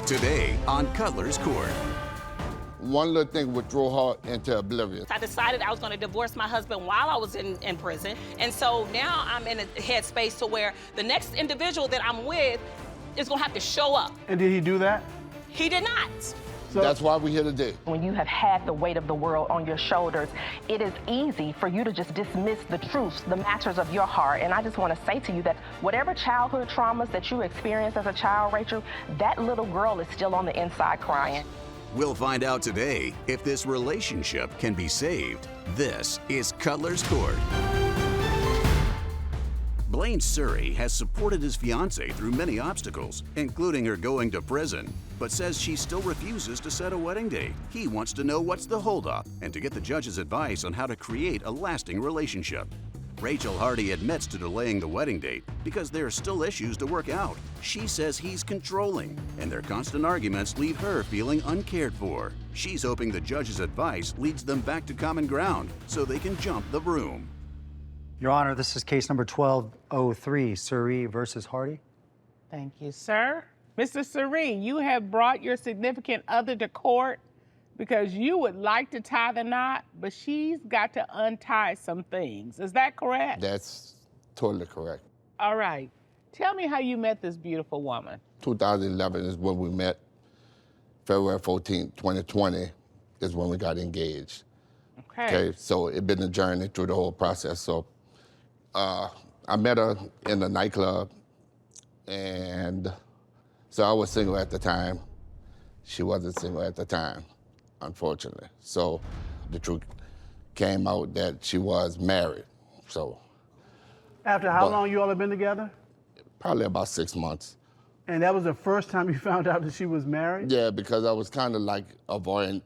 Today on Cutlers Court. One little thing would throw her into oblivion. I decided I was going to divorce my husband while I was in prison. And so now I'm in a headspace to where the next individual that I'm with is going to have to show up. And did he do that? He did not. So That's why we're here today. When you have had the weight of the world on your shoulders, it is easy for you to just dismiss the truths, the matters of your heart. And I just want to say to you that whatever childhood traumas that you experienced as a child, Rachel, that little girl is still on the inside crying. We'll find out today if this relationship can be saved. This is Cutlers Court. Blaine Suri has supported his fiancée through many obstacles, including her going to prison, but says she still refuses to set a wedding date. He wants to know what's the holdup and to get the judge's advice on how to create a lasting relationship. Rachel Hardy admits to delaying the wedding date because there are still issues to work out. She says he's controlling, and their constant arguments leave her feeling uncared for. She's hoping the judge's advice leads them back to common ground so they can jump the broom. Your Honor, this is case number 1203, Suri versus Hardy. Thank you, sir. Mr. Suri, you have brought your significant other to court because you would like to tie the knot, but she's got to untie some things. Is that correct? That's totally correct. All right. Tell me how you met this beautiful woman. 2011 is when we met. February 14, 2020 is when we got engaged. Okay, so it's been a journey through the whole process. So I met her in the nightclub, and so I was single at the time. She wasn't single at the time, unfortunately. So the truth came out that she was married. So after how long you all have been together? Probably about 6 months. And that was the first time you found out that she was married? Yeah, because I was kind of like avoiding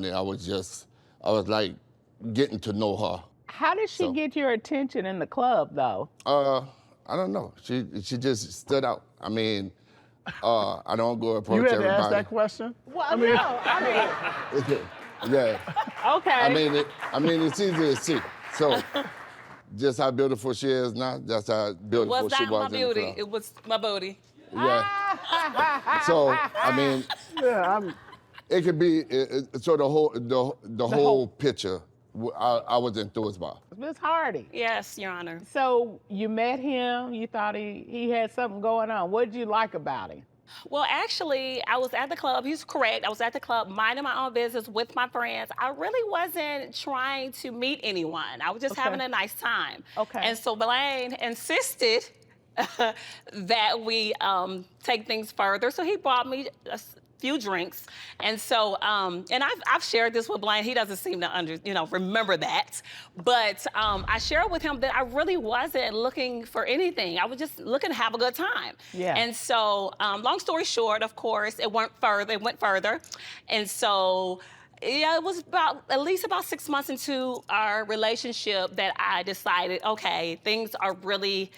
it. I was like getting to know her. How did she get your attention in the club, though? I don't know. She just stood out. I mean, I don't go approach everybody. You had to ask that question? Well, I mean, yeah. Okay. I mean, it's easy to see. So, just how beautiful she is now, that's how beautiful she was. It was not my beauty, it was my booty. Yeah. So, I mean, it could be, so the whole picture, I was enthused by. Ms. Hardy. Yes, Your Honor. So you met him, you thought he had something going on. What did you like about him? Well, actually, I was at the club. He's correct. I was at the club minding my own business with my friends. I really wasn't trying to meet anyone. I was just having a nice time. Okay. And so Blaine insisted that we take things further. So he brought me a few drinks. And so, and I've shared this with Blaine. He doesn't seem to remember that. But I shared with him that I really wasn't looking for anything. I was just looking to have a good time. Yeah. And so, long story short, of course, it went further. And so, yeah, it was at least about 6 months into our relationship that I decided, okay, things are really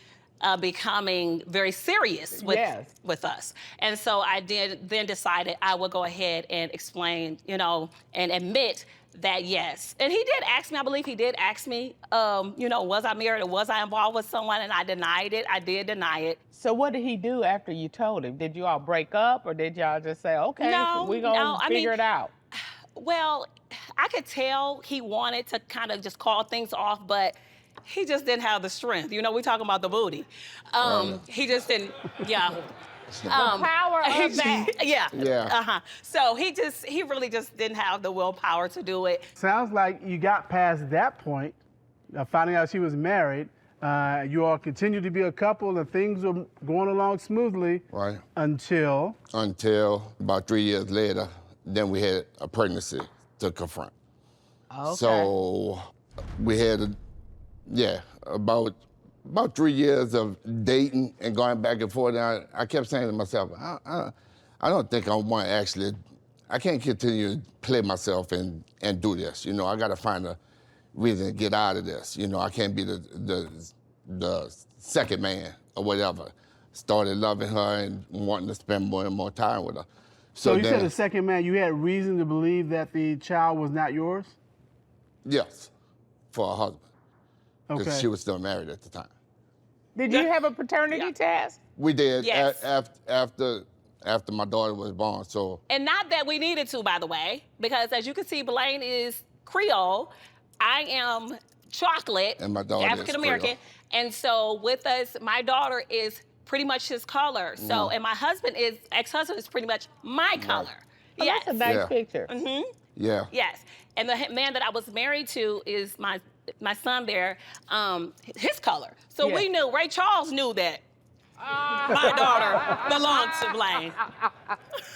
becoming very serious with us. And so I then decided I would go ahead and explain, and admit that yes. And he did ask me, I believe he did ask me, was I married or was I involved with someone? And I denied it. I did deny it. So what did he do after you told him? Did you all break up or did y'all just say, okay, we're going to figure it out? Well, I could tell he wanted to kind of just call things off, but he just didn't have the strength. We talking about the booty. He just didn't, the power of that. So he really just didn't have the willpower to do it. Sounds like you got past that point, finding out she was married. You all continued to be a couple and things were going along smoothly. Right. Until about 3 years later, then we had a pregnancy to confront. Okay. So we had about 3 years of dating and going back and forth. And I kept saying to myself, I don't think I want to actually, I can't continue to play myself and do this. I got to find a reason to get out of this. I can't be the second man or whatever. Started loving her and wanting to spend more and more time with her. So you said the second man, you had reason to believe that the child was not yours? Yes, for her husband. Because she was still married at the time. Did you have a paternity test? We did. Yes. After after my daughter was born, so. And not that we needed to, by the way, because as you can see, Blaine is Creole. I am chocolate, and my daughter African-American. is and so with us, my daughter is pretty much his color. So, and my ex-husband is pretty much my color. Oh, yes. That's a nice picture. Mm-hmm. Yeah. Yes. And the man that I was married to is my son there, his color. So we knew, Ray Charles knew that my daughter belonged to Blaine.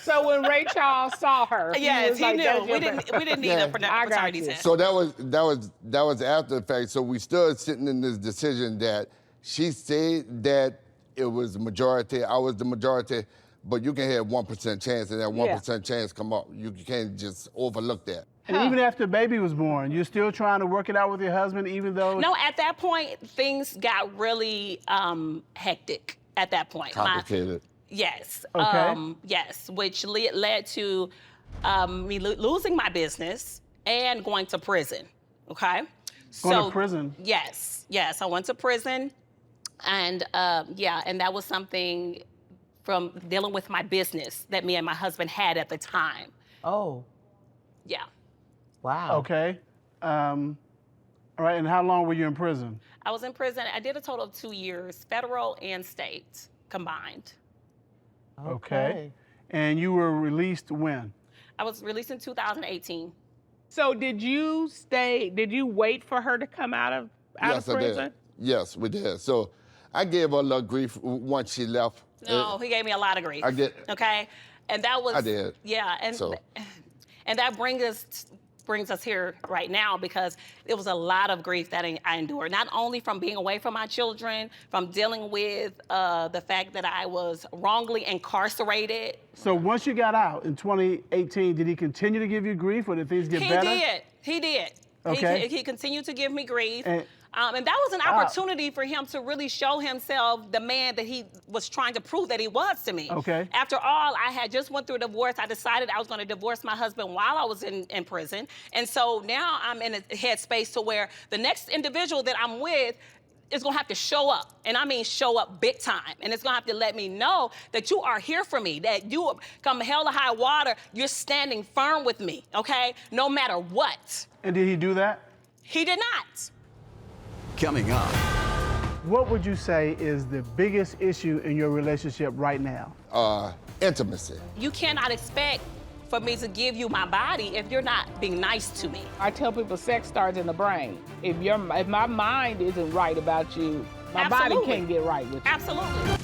So when Ray Charles saw her, yes, he like, knew. We didn't need a paternity test. So that was after the fact. So we still sitting in this decision that she said that it was the majority, I was the majority, but you can have 1% chance, and that 1% chance come up. You can't just overlook that. And even after baby was born, you're still trying to work it out with your husband, even though... No, at that point, things got really hectic at that point. Complicated. Yes. Okay. Yes, which led to me losing my business and going to prison, okay? Going to prison? Yes, I went to prison. And and that was something from dealing with my business that me and my husband had at the time. Oh. Yeah. Wow. Okay. All right, and how long were you in prison? I was in prison. I did a total of 2 years, federal and state combined. Okay. And you were released when? I was released in 2018. So did you wait for her to come out of prison? I did. Yes, we did. So I gave her a little grief once she left. No, he gave me a lot of grief. I did. Okay? And that was... I did. Yeah, and that brings us here right now because it was a lot of grief that I endured, not only from being away from my children, from dealing with the fact that I was wrongly incarcerated. So once you got out in 2018, did he continue to give you grief, or did things get better? He did. Okay. He continued to give me grief. And that was an opportunity for him to really show himself the man that he was trying to prove that he was to me. Okay. After all, I had just went through a divorce. I decided I was going to divorce my husband while I was in prison. And so now I'm in a headspace to where the next individual that I'm with is going to have to show up. And I mean show up big time. And it's going to have to let me know that you are here for me, that you come hell or high water, you're standing firm with me, okay? No matter what. And did he do that? He did not. Coming up. What would you say is the biggest issue in your relationship right now? Intimacy. You cannot expect for me to give you my body if you're not being nice to me. I tell people sex starts in the brain. If my mind isn't right about you, my body can't get right with you. Absolutely.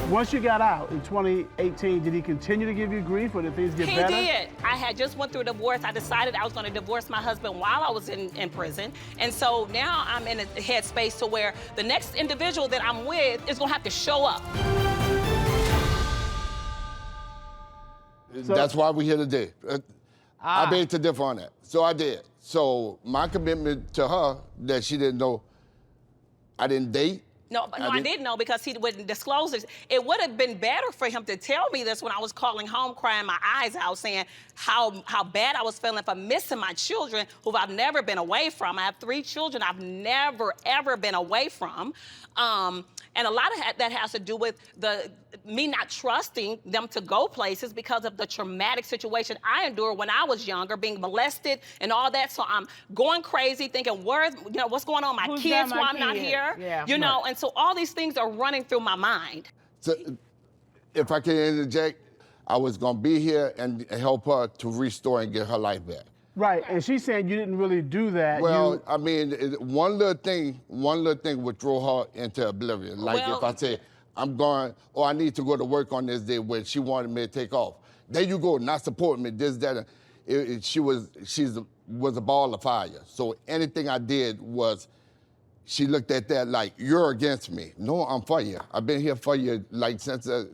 Once you got out in 2018, did he continue to give you grief, or did things get better? He did. I had just went through a divorce. I decided I was going to divorce my husband while I was in prison. And so now I'm in a headspace to where the next individual that I'm with is going to have to show up. That's why we're here today. I beg to differ on that. So I did. So my commitment to her that she didn't know I didn't date. No, I didn't know because he wouldn't disclose it. It would have been better for him to tell me this when I was calling home, crying my eyes out, saying how bad I was feeling for missing my children, who I've never been away from. I have 3 children I've never, ever been away from. And a lot of that has to do with me not trusting them to go places because of the traumatic situation I endured when I was younger, being molested and all that. So I'm going crazy, thinking, what's going on with my kids while I'm not here? Yeah. You know, and so all these things are running through my mind. So, if I can interject, I was gonna be here and help her to restore and get her life back. Right, and she's saying you didn't really do that. Well, I mean, one little thing would throw her into oblivion. Like if I say, I'm going, I need to go to work on this day when she wanted me to take off. There you go, not supporting me, this, that. She was a ball of fire. So anything I did was, she looked at that like, you're against me. No, I'm for you. I've been here for you like since the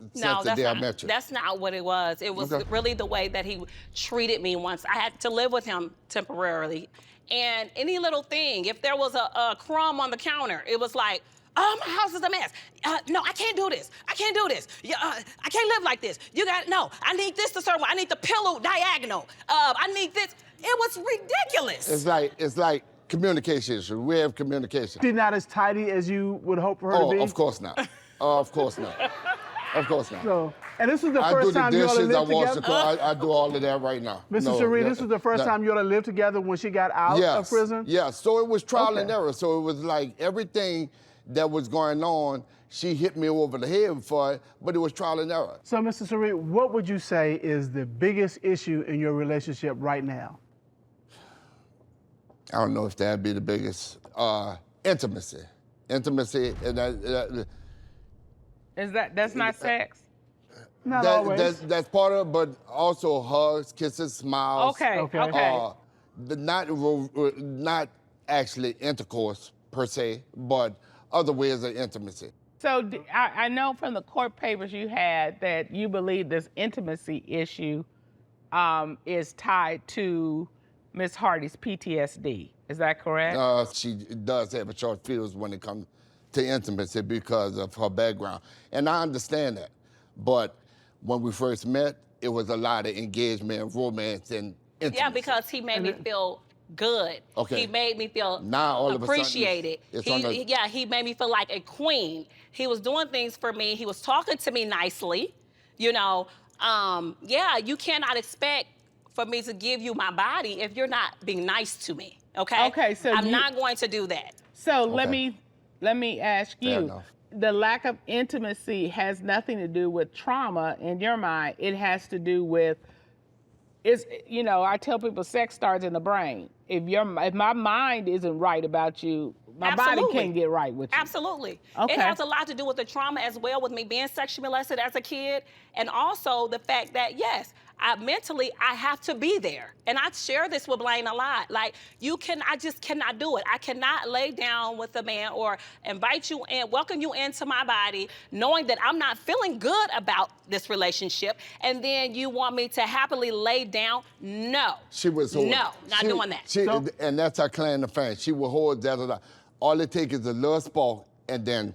day I met you. That's not what it was. It was really the way that he treated me once. I had to live with him temporarily. And any little thing, if there was a crumb on the counter, it was like, oh, my house is a mess. No, I can't do this. I can't do this. I can't live like this. I need this to serve. I need the pillow diagonal. I need this. It was ridiculous. It's like communication issue. We have communication. She's not as tidy as you would hope for her to be? Of course not. Of course not. Of course not. So, and this is the first time you all lived together? I wash the car. I do all of that right now. Mr. Suri, this was the first time you all lived together when she got out of prison? Yes, so it was trial and error. So it was like everything that was going on, she hit me over the head for it, but it was trial and error. So, Mr. Suri, what would you say is the biggest issue in your relationship right now? I don't know if that'd be the biggest. Intimacy. Intimacy, and that's not sex? Not always. That's part of it, but also hugs, kisses, smiles. Okay. Not actually intercourse per se, but other ways of intimacy. So I know from the court papers you had that you believe this intimacy issue is tied to Ms. Hardy's PTSD. Is that correct? She does have a short fuse when it comes to intimacy because of her background. And I understand that. But when we first met, it was a lot of engagement, romance, and intimacy. Yeah, because he made me feel good. Okay. He made me feel now, all appreciated. Of a sudden, He made me feel like a queen. He was doing things for me. He was talking to me nicely. You know, you cannot expect for me to give you my body if you're not being nice to me. Okay. Okay. So I'm not going to do that. So let me ask you. The lack of intimacy has nothing to do with trauma in your mind. It has to do with, I tell people sex starts in the brain. If my mind isn't right about you, my body can't get right with you. Absolutely. Okay. It has a lot to do with the trauma as well, with me being sexually molested as a kid, and also the fact that, yes, mentally, I have to be there. And I share this with Blaine a lot. Like, I just cannot do it. I cannot lay down with a man or invite you in, welcome you into my body, knowing that I'm not feeling good about this relationship, and then you want me to happily lay down? No. She was doing that. And that's her claim to fame. She will hold that. All it takes is a little spark, and then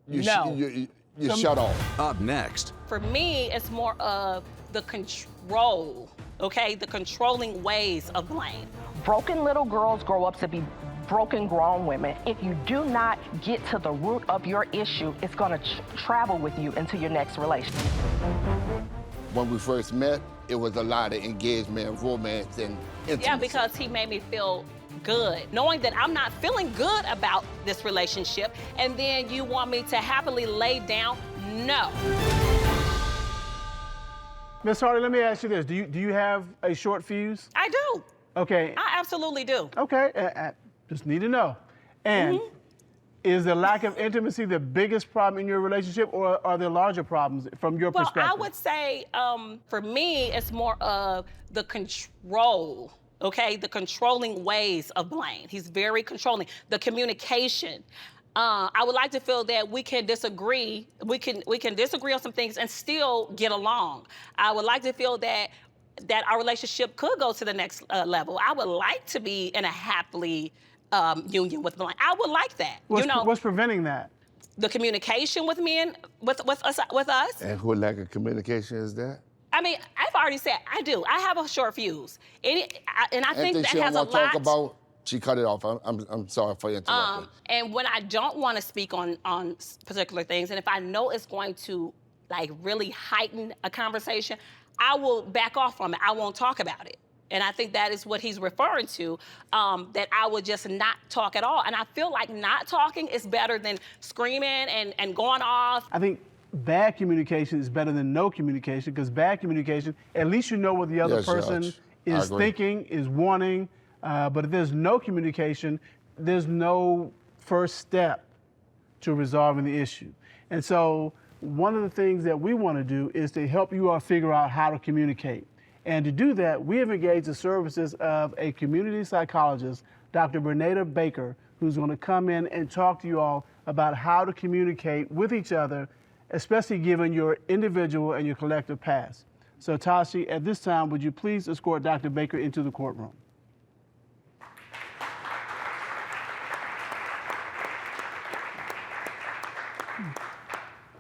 you shut off. Up next. For me, it's more of the control, okay? The controlling ways of Blaine. Broken little girls grow up to be broken grown women. If you do not get to the root of your issue, it's gonna travel with you into your next relationship. When we first met, it was a lot of engagement, romance, and intimacy. Yeah, because he made me feel good, knowing that I'm not feeling good about this relationship, and then you want me to happily lay down? No. Ms. Hardy, let me ask you this. Do you have a short fuse? I do. Okay. I absolutely do. Okay, I just need to know. And is the lack of intimacy the biggest problem in your relationship, or are there larger problems from your perspective? Well, I would say, for me, it's more of the control, okay? The controlling ways of Blaine. He's very controlling. The communication. I would like to feel that we can disagree. We can disagree on some things and still get along. I would like to feel that our relationship could go to the next level. I would like to be in a happily union with Blaine. I would like that. What's preventing that? The communication with me and with us. And what lack of communication is that? I mean, I've already said I do. I have a short fuse, and I think that has a lot. Talk about. She cut it off. I'm sorry for interrupting. And when I don't want to speak on particular things, and if I know it's going to like really heighten a conversation, I will back off from it. I won't talk about it. And I think that is what he's referring to, that I would just not talk at all. And I feel like not talking is better than screaming and going off. I think bad communication is better than no communication, because bad communication, at least you know what the other person is thinking, is wanting. But if there's no communication, there's no first step to resolving the issue. And so one of the things that we want to do is to help you all figure out how to communicate. And to do that, we have engaged the services of a community psychologist, Dr. Bernada Baker, who's going to come in and talk to you all about how to communicate with each other, especially given your individual and your collective past. So Tashi, at this time, would you please escort Dr. Baker into the courtroom?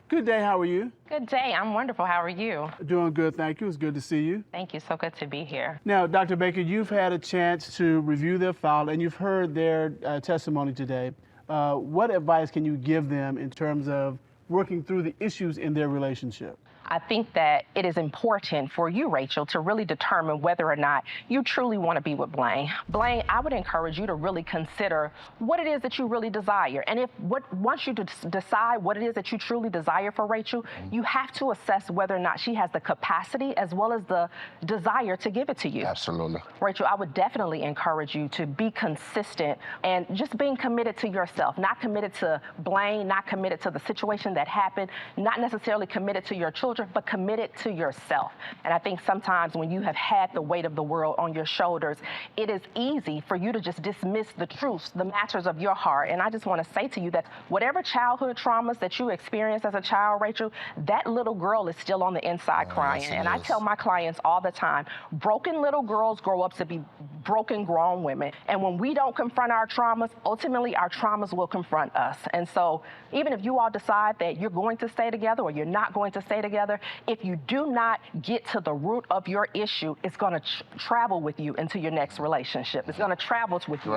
Good day, how are you? Good day, I'm wonderful. How are you? Doing good, thank you. It's good to see you. Thank you, so good to be here. Now, Dr. Baker, you've had a chance to review their file and you've heard their testimony today. What advice can you give them in terms of working through the issues in their relationship? I think that it is important for you, Rachel, to really determine whether or not you truly want to be with Blaine. Blaine, I would encourage you to really consider what it is that you really desire. And once you decide what it is that you truly desire for Rachel, you have to assess whether or not she has the capacity as well as the desire to give it to you. Absolutely. Rachel, I would definitely encourage you to be consistent and just being committed to yourself, not committed to Blaine, not committed to the situation that happened, not necessarily committed to your children, but committed to yourself. And I think sometimes when you have had the weight of the world on your shoulders, it is easy for you to just dismiss the truths, the matters of your heart. And I just want to say to you that whatever childhood traumas that you experienced as a child, Rachel, that little girl is still on the inside crying. And I tell my clients all the time, broken little girls grow up to be broken grown women. And when we don't confront our traumas, ultimately our traumas will confront us. And so even if you all decide that you're going to stay together or you're not going to stay together, if you do not get to the root of your issue, it's going to travel with you into your next relationship. It's going to travel with you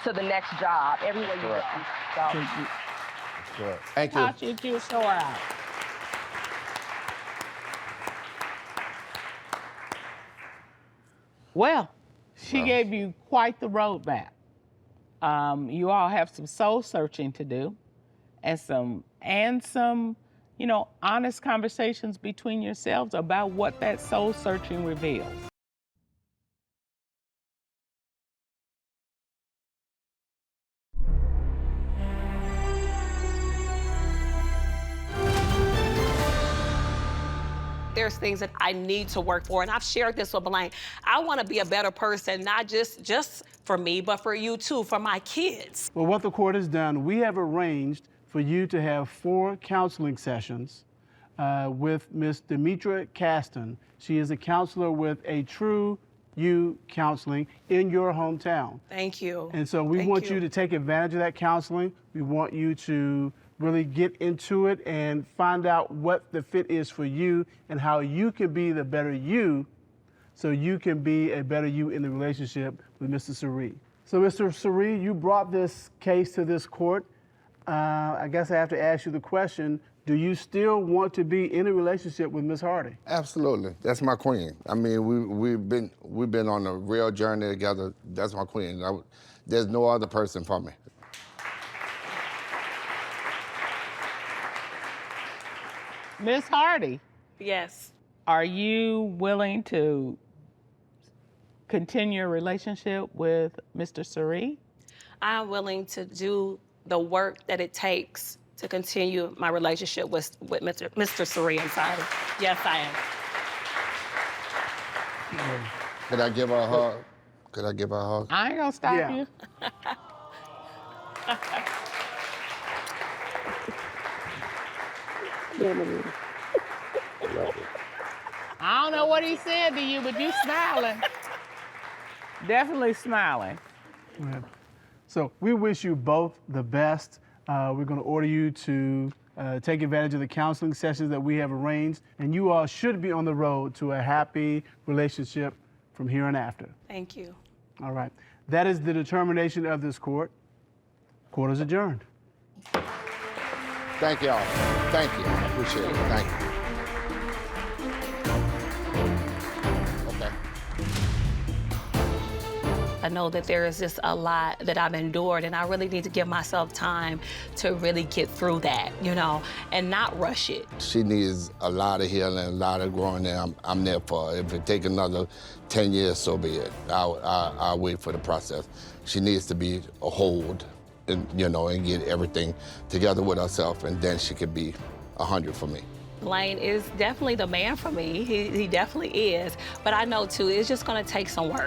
to the next job, everywhere you go. So, thank you. How should you show out? Well, she gave you quite the roadmap. You all have some soul searching to do, and some honest conversations between yourselves about what that soul searching reveals. There's things that I need to work for, and I've shared this with Blaine. I want to be a better person, not just for me, but for you too, for my kids. Well, what the court has done, we have arranged for you to have 4 counseling sessions with Ms. Demetra Caston. She is a counselor with a True You Counseling in your hometown. Thank you. And so we want you to take advantage of that counseling. We want you to really get into it and find out what the fit is for you and how you can be the better you so you can be a better you in the relationship with Mr. Suri. So Mr. Suri, you brought this case to this court. I guess I have to ask you the question, do you still want to be in a relationship with Miss Hardy? Absolutely. That's my queen. I mean, we've been on a real journey together. That's my queen. There's no other person for me. Miss Hardy. Yes. Are you willing to continue a relationship with Mr. Suri? I'm willing to do the work that it takes to continue my relationship with Mr. Suri inside. Yes, I am. Could I give her a hug? Could I give her a hug? I ain't gonna stop you. I don't know what he said to you, but you smiling. Definitely smiling. Yeah. So we wish you both the best. We're going to order you to take advantage of the counseling sessions that we have arranged, and you all should be on the road to a happy relationship from here and after. Thank you. All right. That is the determination of this court. Court is adjourned. Thank y'all. Thank you. I appreciate it. Thank you. I know that there is just a lot that I've endured, and I really need to give myself time to really get through that, and not rush it. She needs a lot of healing, a lot of growing, and I'm there for her. If it takes another 10 years, so be it. I'll wait for the process. She needs to be a hold, and get everything together with herself, and then she could be 100 for me. Blaine is definitely the man for me. He definitely is. But I know, too, it's just going to take some work.